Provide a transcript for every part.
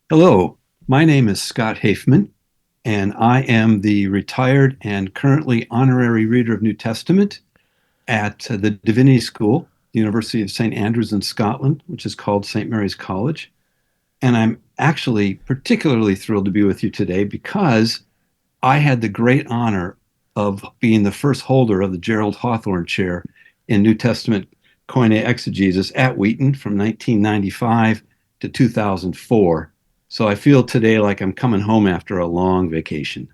Hello, my name is Scott Hafemann, and I am the retired and currently honorary reader of New Testament at the Divinity School, the University of St. Andrews in Scotland, which is called St. Mary's College. And I'm actually particularly thrilled to be with you today because I had the great honor of being the first holder of the Gerald Hawthorne Chair in New Testament Koine Exegesis at Wheaton from 1995 to 2004. So I feel today like I'm coming home after a long vacation.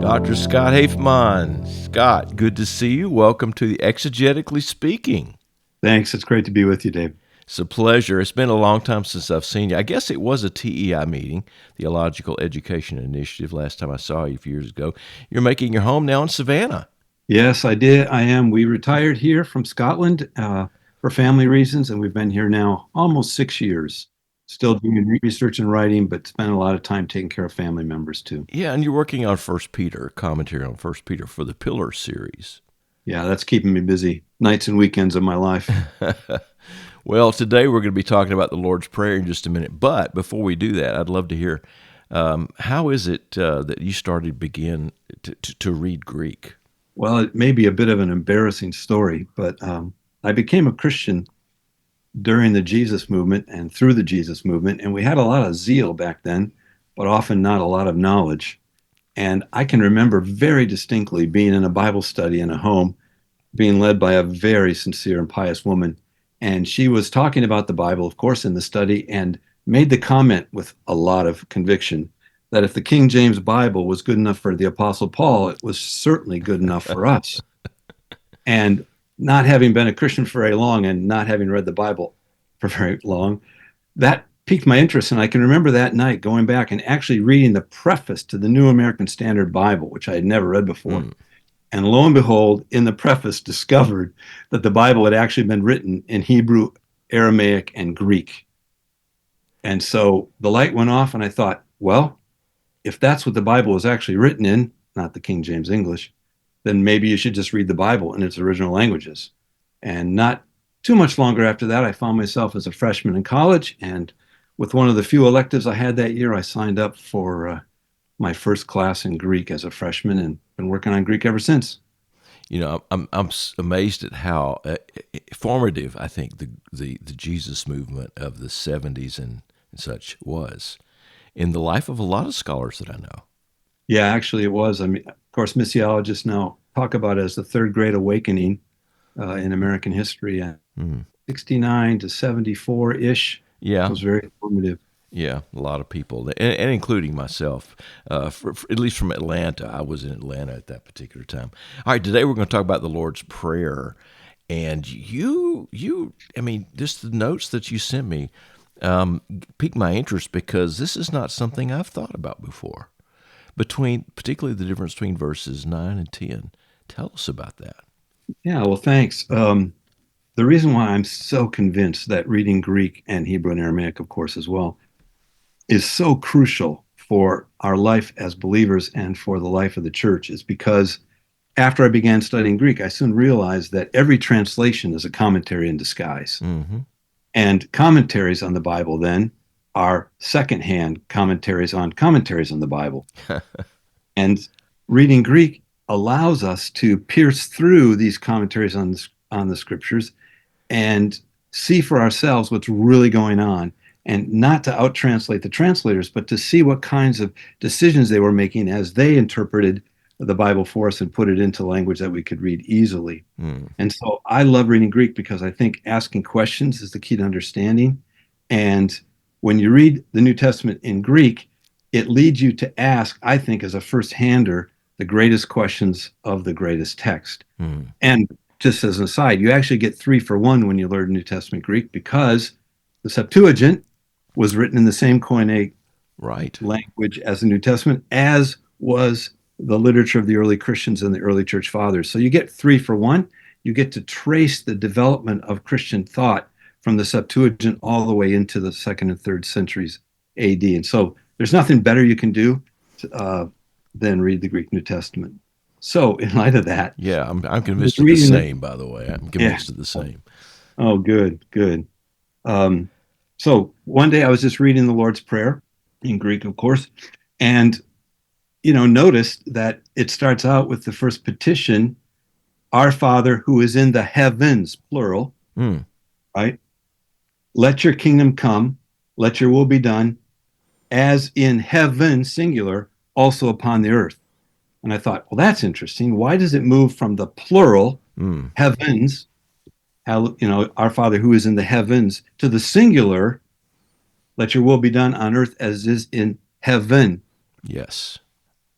Dr. Scott Hafemann. Scott, good to see you. Welcome to the Exegetically Speaking. Thanks. It's great to be with you, Dave. It's a pleasure. It's been a long time since I've seen you. I guess it was a TEI meeting, Theological Education Initiative, last time I saw you a few years ago. You're making your home now in Savannah. Yes, I did. I am. We retired here from Scotland for family reasons, and we've been here now almost 6 years. Still doing research and writing, but spend a lot of time taking care of family members too. Yeah, and you're working on First Peter, commentary on First Peter for the Pillar series. Yeah, that's keeping me busy nights and weekends of my life. Well, today we're going to be talking about the Lord's Prayer in just a minute. But before we do that, I'd love to hear how is it that you started begin to read Greek? Well, it may be a bit of an embarrassing story, but I became a Christian during the Jesus movement and through the Jesus movement, and we had a lot of zeal back then, but often not a lot of knowledge. And I can remember very distinctly being in a Bible study in a home, being led by a very sincere and pious woman. And she was talking about the Bible, of course, in the study, and made the comment with a lot of conviction that if the King James Bible was good enough for the Apostle Paul, it was certainly good enough for us. And not having been a Christian for very long and not having read the Bible for very long, that piqued my interest. And I can remember that night going back and actually reading the preface to the New American Standard Bible, which I had never read before. And lo and behold, in the preface, discovered that the Bible had actually been written in Hebrew, Aramaic, and Greek. And so the light went off, and I thought, well, if that's what the Bible was actually written in, not the King James English, then maybe you should just read the Bible in its original languages. And not too much longer after that, I found myself as a freshman in college. And with one of the few electives I had that year, I signed up for my first class in Greek as a freshman and been working on Greek ever since. You know, I'm amazed at how formative I think the Jesus movement of the 70s and such was in the life of a lot of scholars that I know. Yeah, actually, it was. I mean, of course, missiologists now talk about it as the third great awakening in American history. And 69 to 74 ish Yeah, was very formative. yeah, a lot of people, and including myself, at least from Atlanta. I was in Atlanta at that particular time. All right, today we're going to talk about the Lord's Prayer, and I mean, just the notes that you sent me piqued my interest because this is not something I've thought about before. Particularly the difference between verses 9 and 10. Tell us about that. Yeah, well, thanks. The reason why I'm so convinced that reading Greek and Hebrew and Aramaic, of course, as well, is so crucial for our life as believers and for the life of the church is because after I began studying Greek, I soon realized that every translation is a commentary in disguise. Mm-hmm. And commentaries on the Bible then are secondhand commentaries on the Bible. And reading Greek allows us to pierce through these commentaries on the scriptures and see for ourselves what's really going on, and not to out-translate the translators, but to see what kinds of decisions they were making as they interpreted the Bible for us and put it into language that we could read easily. And so I love reading Greek because I think asking questions is the key to understanding. And when you read the New Testament in Greek, it leads you to ask, I think, as a first-hander, the greatest questions of the greatest text. And just as an aside, you actually get 3 for 1 when you learn New Testament Greek because the Septuagint was written in the same Koine language as the New Testament, as was the literature of the early Christians and the early church fathers. So you get 3 for 1. You get to trace the development of Christian thought from the Septuagint all the way into the second and third centuries AD. And so there's nothing better you can do then read the Greek New Testament. So, in light of that, Yeah, I'm I was convinced of the reading the, same, by the way. I'm yeah. convinced of the same. Oh, good, good. Um, so one day I was just reading the Lord's Prayer in Greek, of course, and noticed that it starts out with the first petition, Our Father who is in the heavens, plural, Mm, right? Let your kingdom come, let your will be done, as in heaven, singular, also upon the earth. And I thought, well, that's interesting. Why does it move from the plural, mm, heavens, our Father who is in the heavens, to the singular, let your will be done on earth as is in heaven? yes.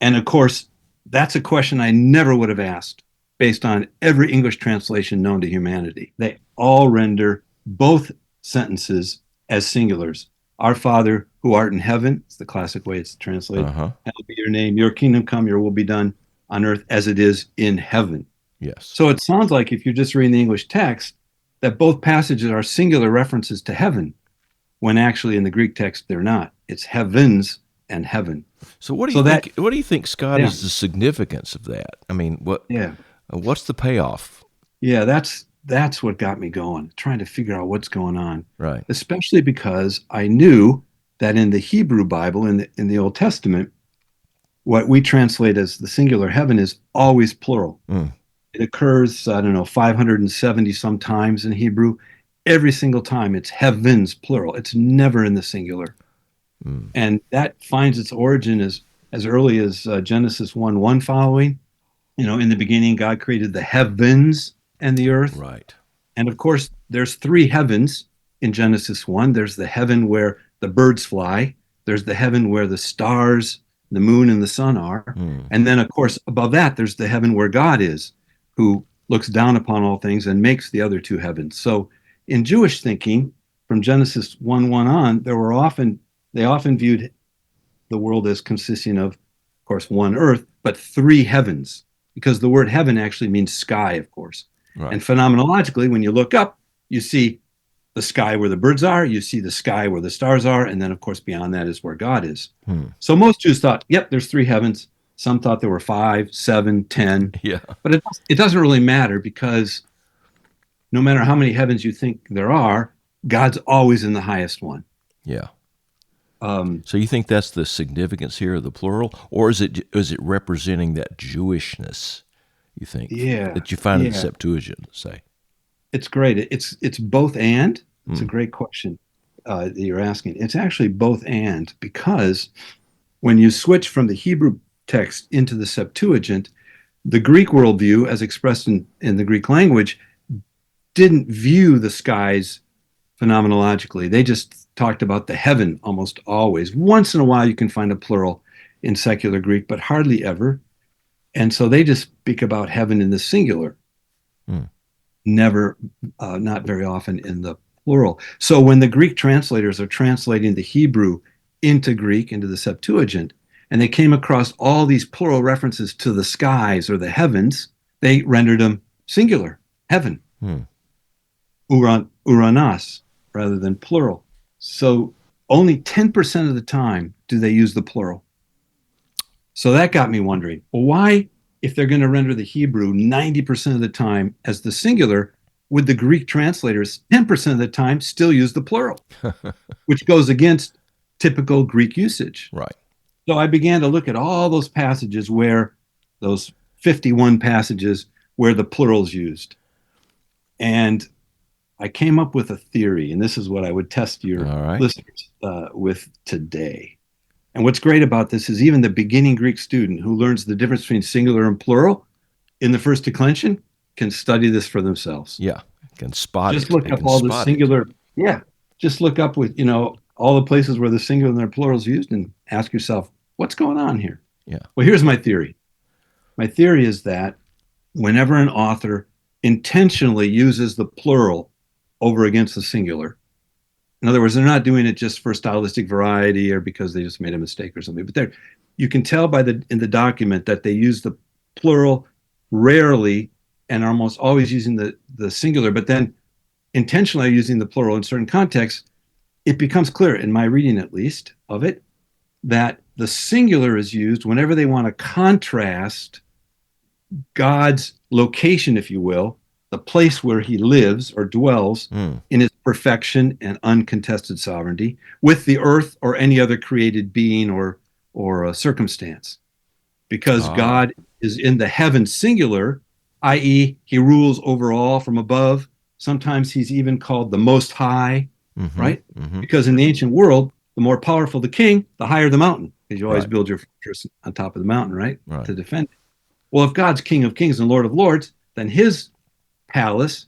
And of course, that's a question I never would have asked based on every English translation known to humanity. They all render both sentences as singulars. Our Father who art in heaven, it's the classic way it's translated. Uh-huh. Hallowed be your name, your kingdom come, your will be done on earth as it is in heaven. Yes. So it sounds like if you're just reading the English text, that both passages are singular references to heaven, when actually in the Greek text they're not. It's heavens and heaven. So what do you So that, think what do you think, Scott, yeah, is the significance of that? I mean, yeah. what's the payoff? Yeah, that's what got me going, trying to figure out what's going on. Right. Especially because I knew that in the Hebrew Bible, in the Old Testament, what we translate as the singular heaven is always plural. Mm, It occurs, I don't know, 570 some times in Hebrew. Every single time it's heavens, plural. It's never in the singular. mm, And that finds its origin as early as Genesis 1:1 following. In the beginning, God created the heavens and the earth. right. And of course, there's three heavens in Genesis 1. There's the heaven where the birds fly, there's the heaven where the stars, the moon, and the sun are. Mm, And then, of course, above that, there's the heaven where God is, who looks down upon all things and makes the other two heavens. So in Jewish thinking, from Genesis 1:1 on, they often viewed the world as consisting of course, one earth, but three heavens, because the word heaven actually means sky, of course. And right. phenomenologically, when you look up, you see the sky where the birds are, you see the sky where the stars are, and then, of course, beyond that is where God is. Hmm. So most Jews thought, yep, there's three heavens. Some thought there were 5, 7, 10, Yeah. but it doesn't really matter because no matter how many heavens you think there are, God's always in the highest one. Yeah. Um, So you think that's the significance here of the plural, or is it representing that Jewishness? You think yeah, that you find in the yeah. Septuagint, say? It's great. It's both and. It's a Hmm. great question that you're asking. It's actually both and because when you switch from the Hebrew text into the Septuagint, the Greek worldview, as expressed in the Greek language, didn't view the skies phenomenologically. They just talked about the heaven almost always. Once in a while, you can find a plural in secular Greek, but hardly ever. And so they just speak about heaven in the singular, Hmm. never, not very often in the plural. So when the Greek translators are translating the Hebrew into Greek, into the Septuagint, and they came across all these plural references to the skies or the heavens, they rendered them singular, heaven, Hmm. uranos, rather than plural. So only 10% of the time do they use the plural. So that got me wondering, well, why, if they're going to render the Hebrew 90% of the time as the singular, would the Greek translators 10% of the time still use the plural, which goes against typical Greek usage? Right. So I began to look at all those passages where those 51 passages where the plural is used. And I came up with a theory, and this is what I would test your All right. listeners with today. And what's great about this is even the beginning Greek student who learns the difference between singular and plural in the first declension can study this for themselves. Yeah. It can spot Just it. look It up can all the spot it. singular, yeah. Just look up with, all the places where the singular and their plural is used and ask yourself, what's going on here? Yeah. Well, here's my theory. My theory is that whenever an author intentionally uses the plural over against the singular, in other words, they're not doing it just for stylistic variety or because they just made a mistake or something. But you can tell by in the document that they use the plural rarely and almost always using the singular, but then intentionally using the plural in certain contexts. It becomes clear in my reading, at least, of it, that the singular is used whenever they want to contrast God's location, if you will, the place where he lives or dwells Mm. in his perfection and uncontested sovereignty, with the earth or any other created being or circumstance. Because Ah. God is in the heaven singular, i.e., he rules over all from above. Sometimes he's even called the Most High, Mm-hmm. right? Mm-hmm. Because in the ancient world, the more powerful the king, the higher the mountain, because you always Right. build your fortress on top of the mountain, right? Right. To defend it. Well, if God's King of Kings and Lord of Lords, then his palace,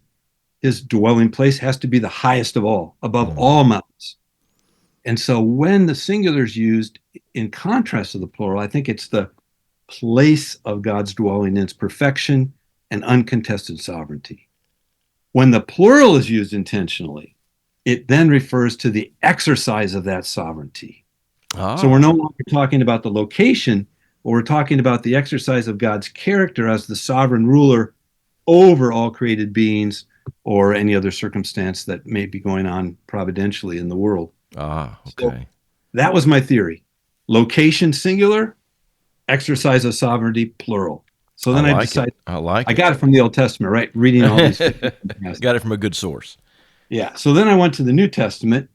his dwelling place has to be the highest of all, above Mm. all mountains. And so when the singular is used in contrast to the plural, I think it's the place of God's dwelling in its perfection and uncontested sovereignty. When the plural is used intentionally, it then refers to the exercise of that sovereignty. So we're Ah. no longer talking about the location, but we're talking about the exercise of God's character as the sovereign ruler over all created beings or any other circumstance that may be going on providentially in the world. Ah. So Okay. that was my theory. Location singular, exercise of sovereignty plural. So I then I like it. decided I like I it. got it from the Old Testament, right? Reading all these 50 passages. Got it from a good source. Yeah. So then I went to the New Testament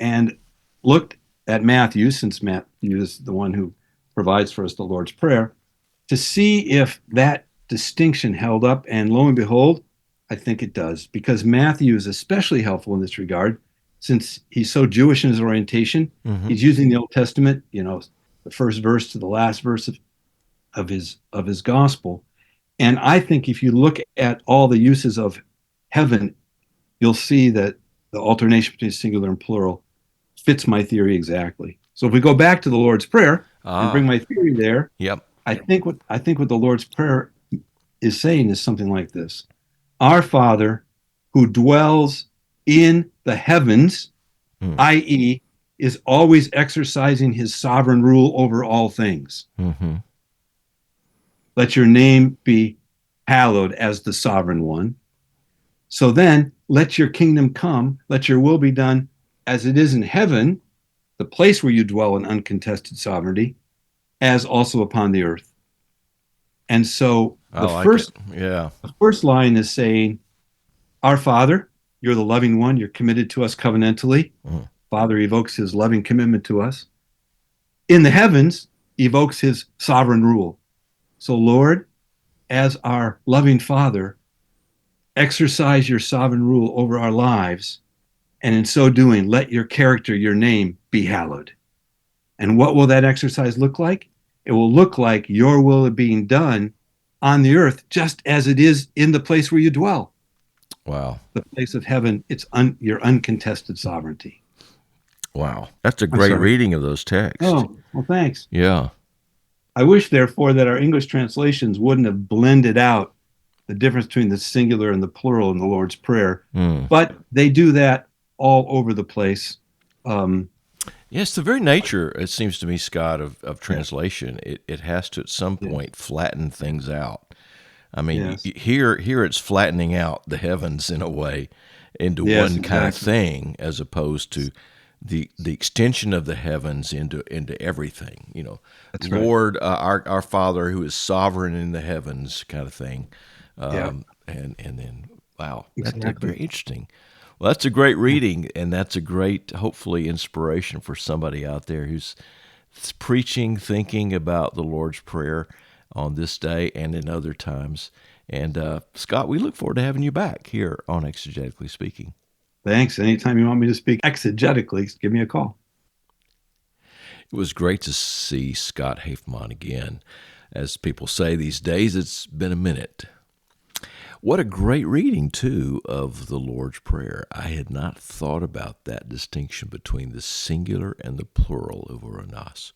and looked at Matthew, since Matthew is the one who provides for us the Lord's Prayer, to see if that distinction held up. And lo and behold, I think it does, because Matthew is especially helpful in this regard, since he's so Jewish in his orientation. Mm-hmm. He's using the Old Testament, the first verse to the last verse of his gospel. And I think if you look at all the uses of heaven, you'll see that the alternation between singular and plural fits my theory exactly. So if we go back to the Lord's Prayer and bring Ah. my theory there, Yep. I think what the Lord's Prayer is saying is something like this: Our Father, who dwells in the heavens, Mm. i.e., is always exercising his sovereign rule over all things. Mm-hmm. Let your name be hallowed as the sovereign one. So then, let your kingdom come, let your will be done as it is in heaven, the place where you dwell in uncontested sovereignty, as also upon the earth. And so I the like it. first Yeah. the first line is saying, Our Father, you're the loving one, you're committed to us covenantally. Mm. Father evokes his loving commitment to us. In the heavens, evokes his sovereign rule. So, Lord, as our loving Father, exercise your sovereign rule over our lives. And in so doing, let your character, your name be hallowed. And what will that exercise look like? It will look like your will being done on the earth, just as it is in the place where you dwell, Wow. the place of heaven. It's your uncontested sovereignty. Wow. That's a I'm great sorry. reading of those texts. Oh, well, thanks. Yeah. I wish, therefore, that our English translations wouldn't have blended out the difference between the singular and the plural in the Lord's Prayer, Mm. but they do that all over the place. Um, Yes, the very nature, it seems to me, Scott, of yeah, translation, it has to at some yes, point flatten things out. I mean, yes, here it's flattening out the heavens in a way into yes, one kind of exactly. thing, as opposed to the extension of the heavens into everything. That's right. Lord, our Father who is sovereign in the heavens, kind of thing. Yeah, And then wow, that's exactly. very interesting. Well, that's a great reading, and that's a great, hopefully, inspiration for somebody out there who's preaching, thinking about the Lord's Prayer on this day and in other times. And Scott, we look forward to having you back here on Exegetically Speaking. Thanks. Anytime you want me to speak exegetically, give me a call. It was great to see Scott Hafemann again. As people say these days, it's been a minute. What a great reading, too, of the Lord's Prayer. I had not thought about that distinction between the singular and the plural of Uranus.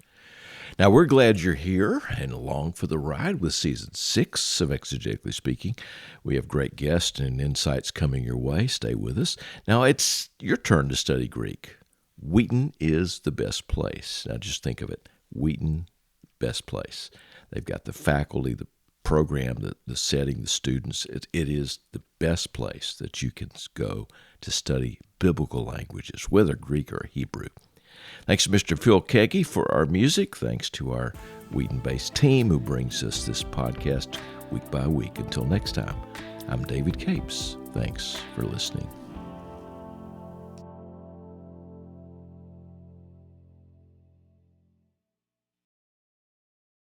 Now, we're glad you're here and along for the ride with Season 6 of Exegetically Speaking. We have great guests and insights coming your way. Stay with us. Now, it's your turn to study Greek. Wheaton is the best place. Now, just think of it. Wheaton, best place. They've got the faculty, the program, the setting, the students. It is the best place that you can go to study biblical languages, whether Greek or Hebrew. Thanks to Mr. Phil Keggy for our music. Thanks to our Wheaton-based team who brings us this podcast week by week. Until next time, I'm David Capes. Thanks for listening.